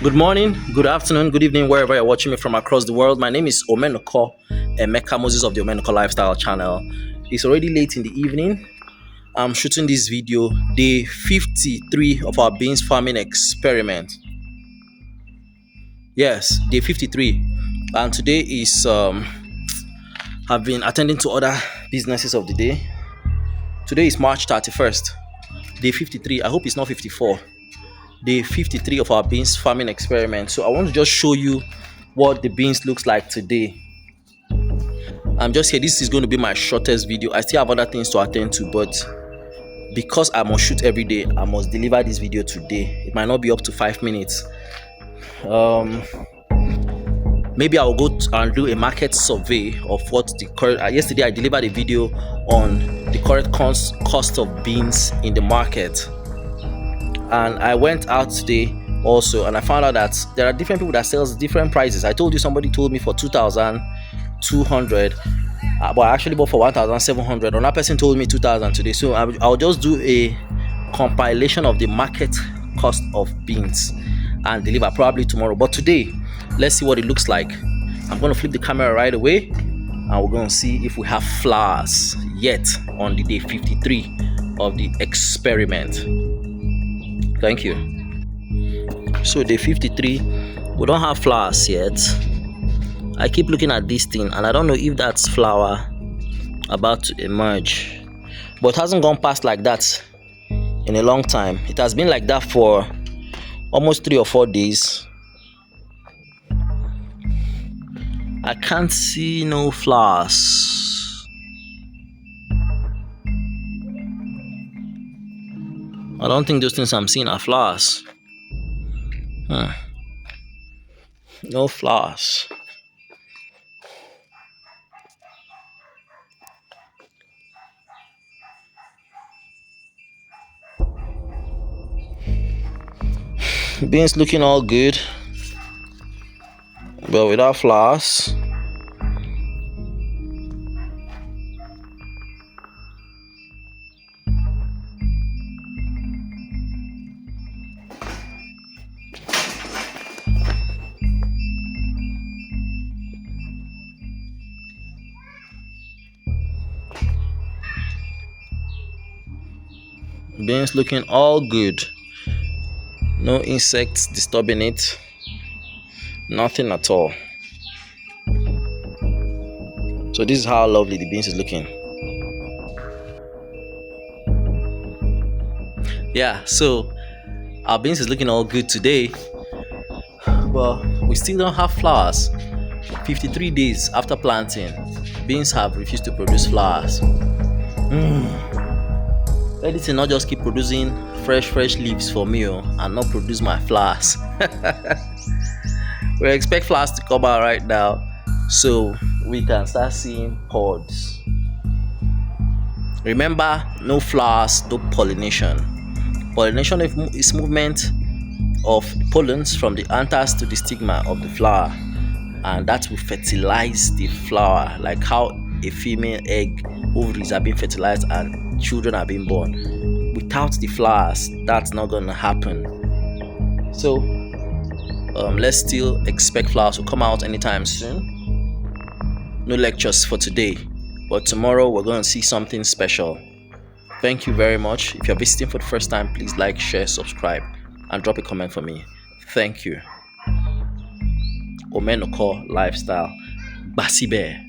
Good morning, good afternoon, good evening, wherever you're watching me from across the world. My name is Omenoko Emeka Moses of the Omenoko Lifestyle channel. It's already late in the evening. I'm shooting this video, day 53 of our beans farming experiment. Yes, day 53. And today is, I've been attending to other businesses of the day. Today is March 31st, day 53. I hope it's not 54. Day 53 of our beans farming experiment. So I want to just show you what the beans looks like today. I'm just here. This is going to be my shortest video. I still have other things to attend to, but because I must shoot every day, I must deliver this video today. It might not be up to 5 minutes. Maybe I'll go and do a market survey of what the current. Yesterday I delivered a video on the current cost of beans in the market, and I went out today also, and I found out that there are different people that sells different prices. I told you somebody told me for 2,200, but I actually bought for 1,700. Another person told me 2,000 today. So I'll just do a compilation of the market cost of beans and deliver probably tomorrow. But today, let's see what it looks like. I'm going to flip the camera right away, and we're going to see if we have flowers yet on the day 53 of the experiment. Thank you. So day 53, we don't have flowers yet. I keep looking at this thing and I don't know if that's flower about to emerge, but it hasn't gone past like that in a long time. It has been like that for almost 3 or 4 days. I can't see no flowers. I don't think those things I'm seeing are flowers. No flowers. Beans looking all good, but without flowers. Beans looking all good. No insects disturbing it. Nothing at all. So this is how lovely the beans is looking. Yeah, so our beans is looking all good today, but we still don't have flowers. 53 days after planting, beans have refused to produce flowers. Let it not just keep producing fresh leaves for me and not produce my flowers. We expect flowers to come out right now so we can start seeing pods. Remember, no flowers, no pollination. Pollination is movement of pollens from the anthers to the stigma of the flower, and that will fertilize the flower, like how a female egg ovaries are being fertilized and children are being born. Without the flowers, that's not gonna happen. So let's still expect flowers to come out anytime soon. No lectures for today, but tomorrow we're going to see something special. Thank you very much. If you're visiting for the first time, please like, share, subscribe, and drop a comment for me. Thank you. Omenoko Lifestyle. Basibe.